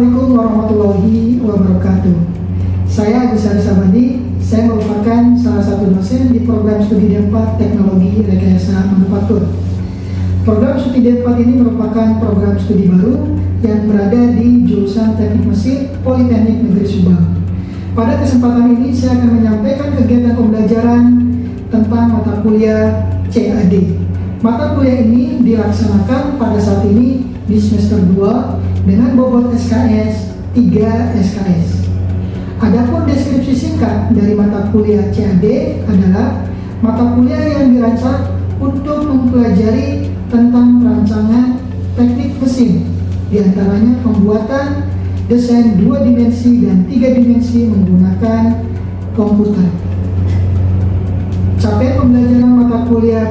Assalamualaikum warahmatullahi wabarakatuh. Saya Agus Haris Abadi. Saya merupakan salah satu dosen di program studi D4 Teknologi Rekayasa Manufaktur. Program studi D4 ini merupakan program studi baru yang berada di jurusan Teknik Mesin Politeknik Negeri Subang. Pada kesempatan ini saya akan menyampaikan kegiatan pembelajaran tentang mata kuliah CAD. Mata kuliah ini dilaksanakan pada saat ini di semester 2 dengan bobot SKS 3 SKS. Adapun deskripsi singkat dari mata kuliah CAD adalah mata kuliah yang dirancang untuk mempelajari tentang perancangan teknik mesin, diantaranya pembuatan desain 2 dimensi dan 3 dimensi menggunakan komputer. Capaian pembelajaran mata kuliah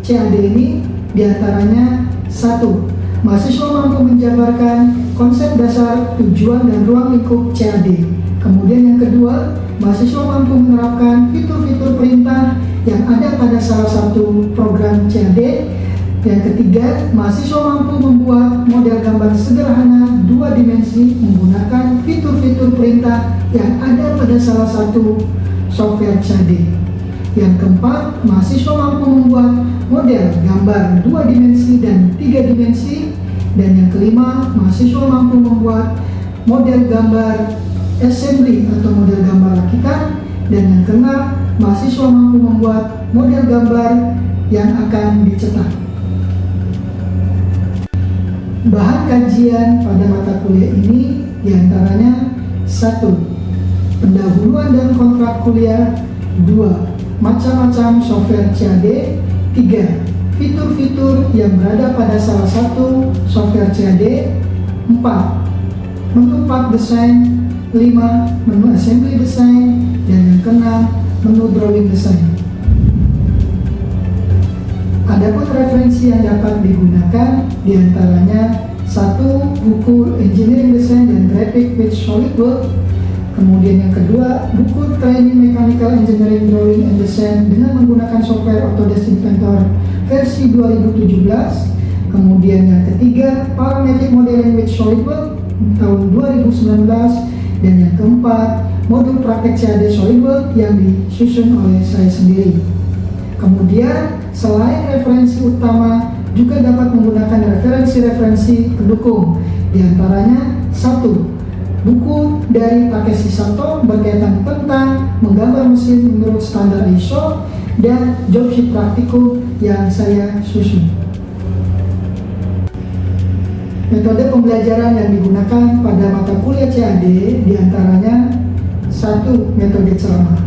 CAD ini diantaranya 1. Mahasiswa mampu menjabarkan konsep dasar, tujuan, dan ruang lingkup CAD. Kemudian yang kedua, mahasiswa mampu menerapkan fitur-fitur perintah yang ada pada salah satu program CAD. Yang ketiga, mahasiswa mampu membuat model gambar sederhana 2 dimensi menggunakan fitur-fitur perintah yang ada pada salah satu software CAD. Yang keempat, mahasiswa mampu membuat model gambar 2 dimensi dan 3 dimensi. Dan yang kelima, mahasiswa mampu membuat model gambar assembly atau model gambar rakitan. Dan yang keenam, mahasiswa mampu membuat model gambar yang akan dicetak. Bahan kajian pada mata kuliah ini diantaranya 1. Pendahuluan dan kontrak kuliah. 2. Macam-macam software CAD. 3. Fitur-fitur yang berada pada salah satu software CAD. 4. Menu part design. 5. Menu assembly design. Dan yang keenam, menu drawing design. Adapun referensi yang dapat digunakan diantaranya 1. Buku Engineering Design dan Graphic with SolidWorks. Kemudian yang kedua, buku Training Mechanical Engineering Drawing and Design dengan menggunakan software Autodesk Inventor versi 2017. Kemudian yang ketiga, Parametric Modeling with SolidWorks tahun 2019. Dan yang keempat, modul praktek CAD SolidWorks yang disusun oleh saya sendiri. Kemudian, selain referensi utama, juga dapat menggunakan referensi-referensi pendukung. Di antaranya 1. Buku dari Takeshi Sato berkaitan tentang menggambar mesin menurut standar ISO dan job sheet praktikum yang saya susun. Metode pembelajaran yang digunakan pada mata kuliah CAD diantaranya 1. Metode ceramah.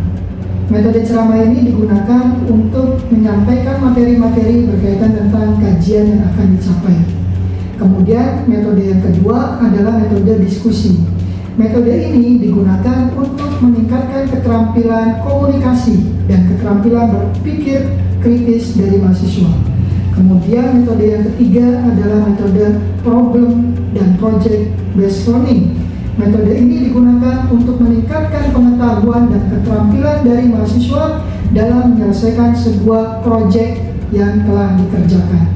Metode ceramah ini digunakan untuk menyampaikan materi-materi berkaitan tentang kajian yang akan dicapai. Kemudian metode yang kedua adalah metode diskusi. Metode ini digunakan untuk meningkatkan keterampilan komunikasi dan keterampilan berpikir kritis dari mahasiswa. Kemudian metode yang ketiga adalah metode problem dan project based learning. Metode ini digunakan untuk meningkatkan pengetahuan dan keterampilan dari mahasiswa dalam menyelesaikan sebuah proyek yang telah dikerjakan.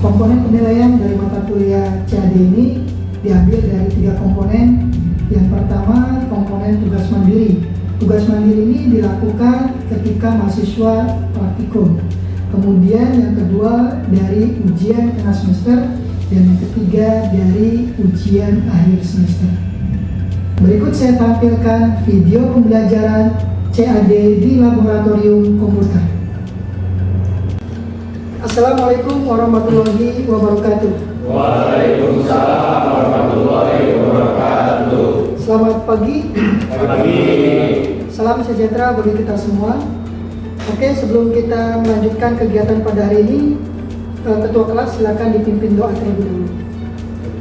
Komponen penilaian dari mata kuliah CAD ini diambil dari 3 komponen. Yang pertama, komponen tugas mandiri. Tugas mandiri ini dilakukan ketika mahasiswa praktikum. Kemudian yang kedua dari ujian tengah semester. Dan yang ketiga dari ujian akhir semester. Berikut saya tampilkan video pembelajaran CAD di laboratorium komputer. Assalamualaikum warahmatullahi wabarakatuh. Waalaikumsalam warahmatullahi wabarakatuh. Selamat pagi. Selamat pagi. Salam sejahtera bagi kita semua. Oke, sebelum kita melanjutkan kegiatan pada hari ini, Ketua kelas silakan dipimpin doa terlebih dahulu.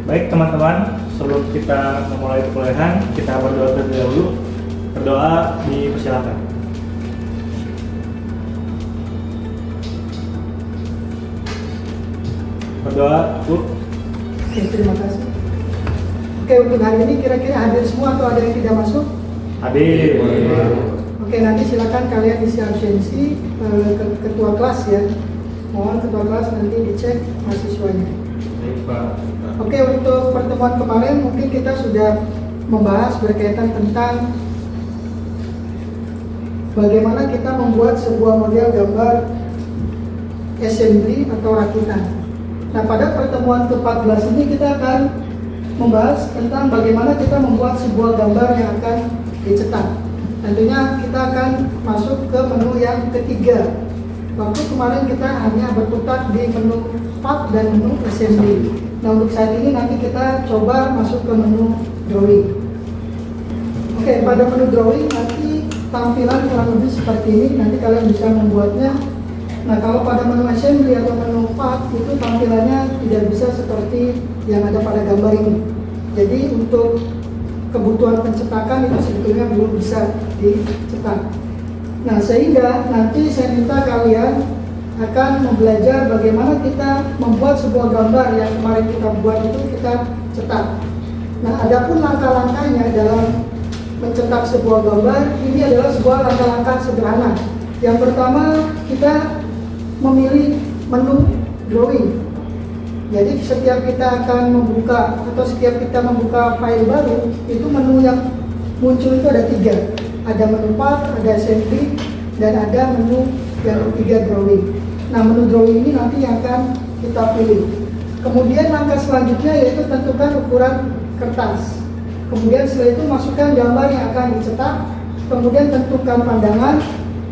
Baik teman-teman, sebelum kita memulai perkuliahan, kita berdoa terlebih dahulu. Berdoa dipersilakan. Berdoa, Bu. Oke, terima kasih. Oke, untuk hari ini kira-kira hadir semua atau ada yang tidak masuk? Hadir. Oke, nanti silakan kalian isi absensi ketua kelas ya. Mohon ketua kelas nanti dicek mahasiswanya. Baik, Pak. Oke, untuk pertemuan kemarin mungkin kita sudah membahas berkaitan tentang bagaimana kita membuat sebuah model gambar assembly atau rakitan. Nah, pada pertemuan ke-14 ini kita akan membahas tentang bagaimana kita membuat sebuah gambar yang akan dicetak. Tentunya kita akan masuk ke menu yang ketiga. Waktu kemarin kita hanya berkutat di menu part dan menu assembly. Nah, untuk saat ini nanti kita coba masuk ke menu drawing. Oke, pada menu drawing nanti tampilan kurang lebih seperti ini. Nanti kalian bisa membuatnya. Nah, kalau pada menu assembly atau menu part itu tampilannya tidak bisa seperti yang ada pada gambar ini. Jadi untuk kebutuhan pencetakan itu sebetulnya belum bisa dicetak. Nah, sehingga nanti saya minta kalian akan belajar bagaimana kita membuat sebuah gambar yang kemarin kita buat itu kita cetak. Nah, adapun langkah-langkahnya dalam mencetak sebuah gambar ini adalah sebuah langkah-langkah sederhana. Yang pertama, kita memilih menu drawing. Jadi setiap kita akan membuka atau setiap kita membuka file baru, itu menu yang muncul itu ada 3. Ada menu part, ada assembly, dan ada menu yang ketiga drawing. Nah, menu drawing ini nanti yang akan kita pilih. Kemudian langkah selanjutnya yaitu tentukan ukuran kertas. Kemudian setelah itu masukkan gambar yang akan dicetak. Kemudian tentukan pandangan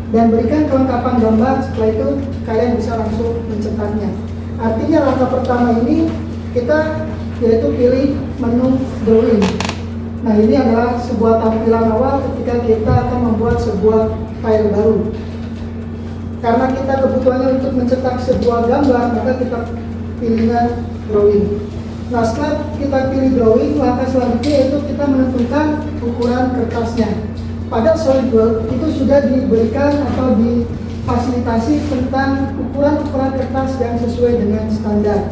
dan berikan kelengkapan gambar. Setelah itu kalian bisa langsung mencetaknya. Artinya langkah pertama ini kita yaitu pilih menu drawing. Nah, ini adalah sebuah tampilan awal ketika kita akan membuat sebuah file baru. Karena kita kebutuhannya untuk mencetak sebuah gambar, maka kita pilihnya drawing. Nah, setelah kita pilih drawing, langkah selanjutnya yaitu kita menentukan ukuran kertasnya. Pada SolidWorks itu sudah diberikan atau difasilitasi tentang ukuran-ukuran kertas yang sesuai dengan standar.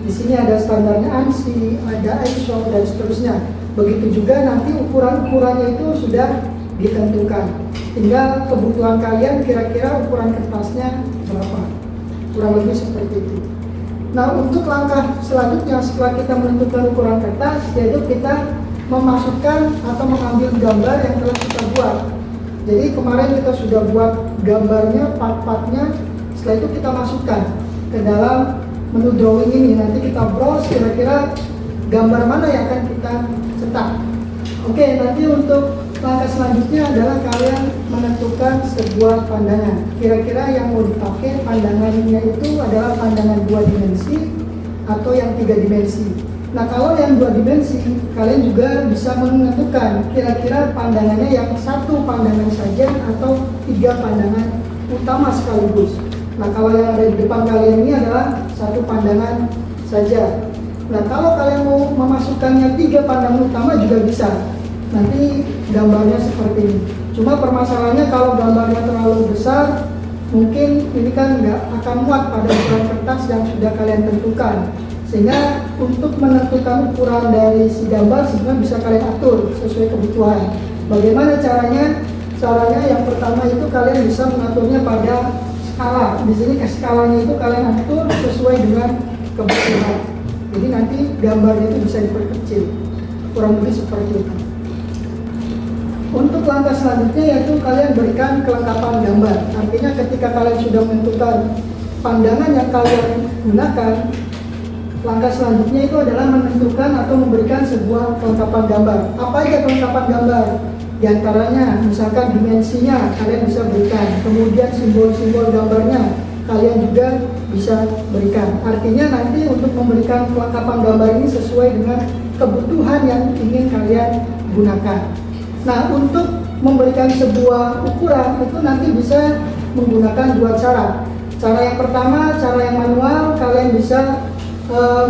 Di sini ada standarnya ANSI, ada ISO, dan seterusnya. Begitu juga nanti ukuran-ukurannya itu sudah ditentukan. Tinggal kebutuhan kalian kira-kira ukuran kertasnya berapa. Kurang lebih seperti itu. Nah, untuk langkah selanjutnya setelah kita menentukan ukuran kertas, yaitu kita memasukkan atau mengambil gambar yang telah kita buat. Jadi kemarin kita sudah buat gambarnya, part-partnya. Setelah itu kita masukkan ke dalam menu drawing ini. Nanti kita browse kira-kira gambar mana yang akan kita cetak. Oke, nanti untuk langkah selanjutnya adalah kalian menentukan sebuah pandangan. Kira-kira yang mau dipakai pandangannya itu adalah pandangan 2 dimensi atau yang 3 dimensi. Nah, kalau yang 2 dimensi, kalian juga bisa menentukan kira-kira pandangannya yang 1 pandangan saja atau 3 pandangan utama sekaligus. Nah, kalau yang ada di depan kalian ini adalah 1 pandangan saja. Nah, kalau kalian mau memasukkannya 3 pandangan utama juga bisa. Nanti gambarnya seperti ini. Cuma permasalahannya kalau gambarnya terlalu besar, mungkin ini kan nggak akan muat pada ukuran kertas yang sudah kalian tentukan. Sehingga untuk menentukan ukuran dari si gambar sebenarnya bisa kalian atur sesuai kebutuhan. Bagaimana caranya? Caranya yang pertama itu kalian bisa mengaturnya pada skala. Di sini skalanya itu kalian atur sesuai dengan kebutuhan. Jadi nanti gambarnya itu bisa diperkecil. Kurang lebih seperti itu. Untuk langkah selanjutnya yaitu kalian berikan kelengkapan gambar. Artinya ketika kalian sudah menentukan pandangan yang kalian gunakan, langkah selanjutnya itu adalah menentukan atau memberikan sebuah kelengkapan gambar. Apa aja kelengkapan gambar? Di antaranya misalkan dimensinya kalian bisa berikan. Kemudian simbol-simbol gambarnya kalian juga bisa berikan. Artinya nanti untuk memberikan kelengkapan gambar ini sesuai dengan kebutuhan yang ingin kalian gunakan. Nah, untuk memberikan sebuah ukuran itu nanti bisa menggunakan 2 cara. Cara yang pertama, cara yang manual, kalian bisa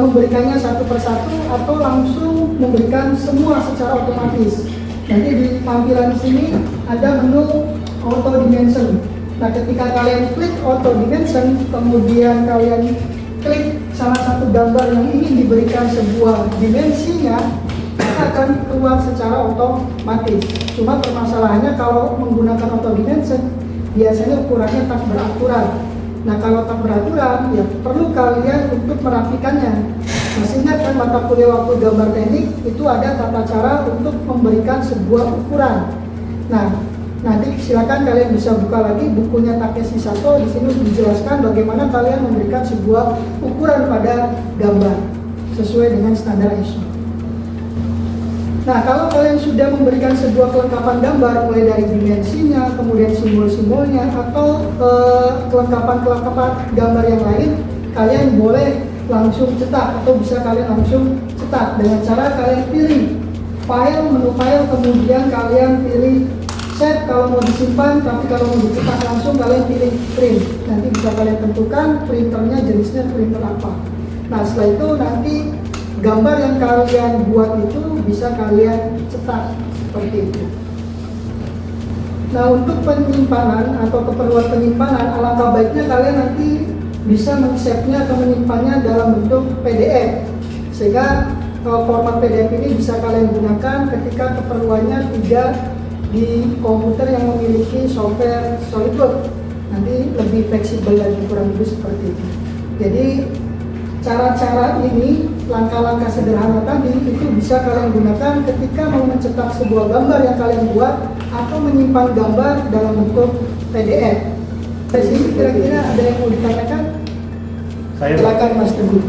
memberikannya satu persatu atau langsung memberikan semua secara otomatis. Nanti di tampilan sini ada menu auto dimension. Nah, ketika kalian klik auto dimension, kemudian kalian klik salah satu gambar yang ingin diberikan sebuah dimensinya, akan keluar secara otomatis. Cuma permasalahannya kalau menggunakan auto dimension biasanya ukurannya tak beraturan. Nah, kalau tak beraturan ya perlu kalian untuk merapikannya. Masih ingat kan mata kuliah waktu gambar teknik itu ada tata cara untuk memberikan sebuah ukuran. Nah, nanti silakan kalian bisa buka lagi bukunya Takeshi Sato. Di sini dijelaskan bagaimana kalian memberikan sebuah ukuran pada gambar sesuai dengan standar ISO. Nah, kalau kalian sudah memberikan sebuah kelengkapan gambar mulai dari dimensinya, kemudian simbol-simbolnya atau kelengkapan-kelengkapan gambar yang lain, kalian boleh langsung cetak atau bisa kalian langsung cetak dengan cara kalian pilih file, menu file, kemudian kalian pilih save kalau mau disimpan, tapi kalau mau dicetak langsung kalian pilih print. Nanti bisa kalian tentukan printernya jenisnya printer apa. Nah, setelah itu nanti gambar yang kalian buat itu bisa kalian cetak seperti itu. Nah, untuk penyimpanan atau keperluan penyimpanan, alangkah baiknya kalian nanti bisa men-save-nya atau menyimpannya dalam bentuk PDF, sehingga format PDF ini bisa kalian gunakan ketika keperluannya tidak di komputer yang memiliki software SolidWorks. Nanti lebih fleksibel dan kurang lebih seperti itu. Jadi cara-cara ini, langkah-langkah sederhana tadi itu bisa kalian gunakan ketika mau mencetak sebuah gambar yang kalian buat atau menyimpan gambar dalam bentuk PDF. Dari sini kira-kira ada yang mau ditanyakan? Silakan Mas Teguh.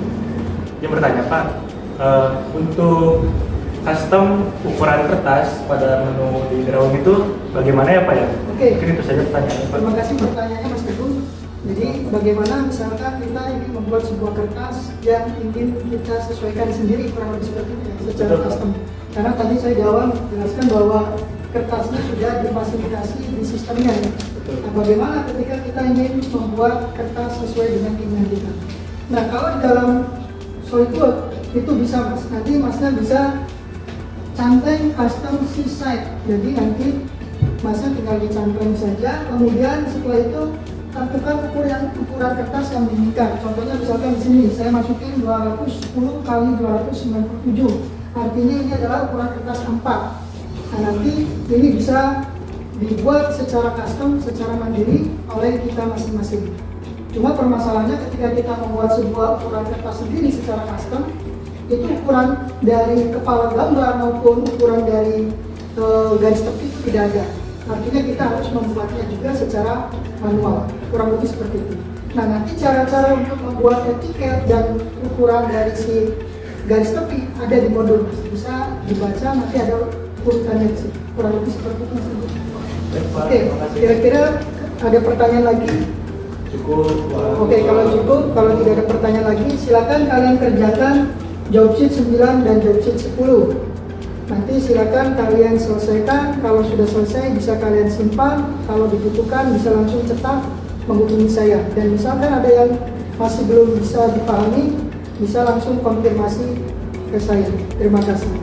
Yang bertanya Pak, untuk custom ukuran kertas pada menu di drawing itu bagaimana ya Pak ya? Oke. Mungkin itu saja pertanyaan Pak. Terima kasih pertanyaannya Mas Teguh. Jadi bagaimana misalkan kita ingin membuat sebuah kertas yang ingin kita sesuaikan sendiri kurang lebih seperti itu ya, secara Betul. custom. Karena tadi saya di awal jelaskan bahwa kertasnya sudah difasilitasi di sistemnya ya. Nah, bagaimana ketika kita ingin membuat kertas sesuai dengan keinginan kita? Nah, kalau di dalam SolidWorks itu bisa Mas, nanti Masnya bisa canteng custom C-side. Jadi nanti Masnya tinggal dicanteng saja, kemudian setelah itu tentukan ukuran kertas yang diinginkan. Contohnya misalkan di sini saya masukin 210 kali 297. Artinya ini adalah ukuran kertas A4. Nah, nanti ini bisa dibuat secara custom, secara mandiri oleh kita masing-masing. Cuma permasalahannya ketika kita membuat sebuah ukuran kertas sendiri secara custom, itu ukuran dari kepala gambar maupun ukuran dari garis tepi itu tidak ada. Artinya kita harus membuatnya juga secara manual, kurang lebih seperti itu. Nah, nanti cara-cara untuk membuat etiket dan ukuran dari si garis tepi ada di modul, bisa dibaca, nanti ada urutannya sih, kurang lebih seperti itu. Oke, kira-kira ada pertanyaan lagi? Cukup. Oke, kalau cukup, kalau tidak ada pertanyaan lagi, silakan kalian kerjakan job sheet 9 dan job sheet 10. Nanti silakan kalian selesaikan. Kalau sudah selesai bisa kalian simpan. Kalau dibutuhkan bisa langsung cetak, menghubungi saya. Dan misalkan ada yang masih belum bisa dipahami, bisa langsung konfirmasi ke saya. Terima kasih.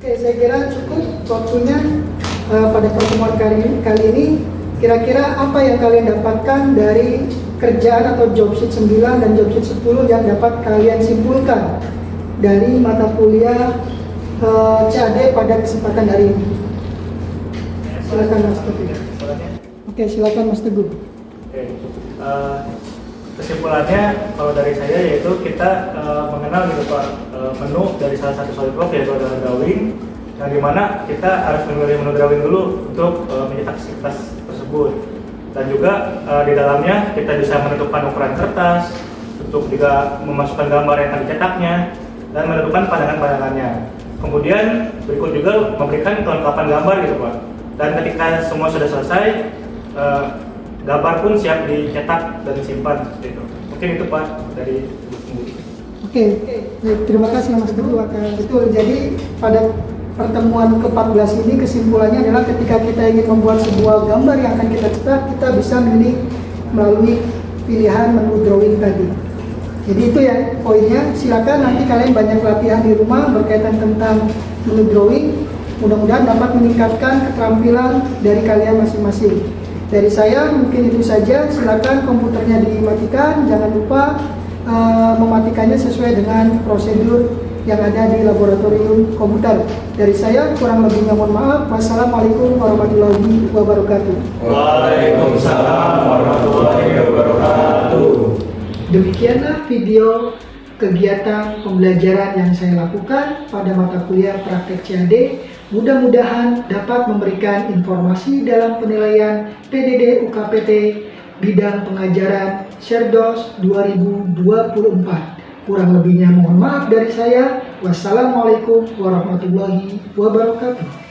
Oke, saya kira cukup waktunya pada pertemuan kali ini. Kira-kira apa yang kalian dapatkan dari kerjaan atau job sheet 9 dan job sheet 10 yang dapat kalian simpulkan dari mata kuliah CAD pada kesempatan hari ini? Silakan Mas Teguh. Oke, silakan Mas Teguh. Oke. Kesimpulannya kalau dari saya yaitu kita mengenal gitu Pak menu dari salah satu SolidWorks yaitu adalah drawing, yang dimana kita harus memilih menu drawing dulu untuk mencetak kertas tersebut, dan juga di dalamnya kita bisa menentukan ukuran kertas, untuk juga memasukkan gambar yang akan dicetaknya dan menentukan pandangan-pandangannya. Kemudian berikut juga memberikan kelengkapan gambar gitu Pak, dan ketika semua sudah selesai gambar pun siap dicetak dan disimpan seperti itu. Mungkin itu Pak dari Oke, terima kasih Mas Teguh. Betul, jadi pada pertemuan ke-14 ini kesimpulannya adalah ketika kita ingin membuat sebuah gambar yang akan kita cetak, kita bisa memilih melalui pilihan menu drawing tadi. Jadi itu ya poinnya. Silakan nanti kalian banyak latihan di rumah berkaitan tentang menu drawing. Mudah-mudahan dapat meningkatkan keterampilan dari kalian masing-masing. Dari saya mungkin itu saja. Silakan komputernya dimatikan. Jangan lupa mematikannya sesuai dengan prosedur yang ada di laboratorium komputer. Dari saya kurang lebihnya mohon maaf. Wassalamualaikum warahmatullahi wabarakatuh. Waalaikumsalam warahmatullahi wabarakatuh. Demikianlah video kegiatan pembelajaran yang saya lakukan pada mata kuliah praktek CAD. Mudah-mudahan dapat memberikan informasi dalam penilaian PDD UKPT bidang pengajaran Sherdos 2024. Kurang lebihnya mohon maaf dari saya. Wassalamualaikum warahmatullahi wabarakatuh.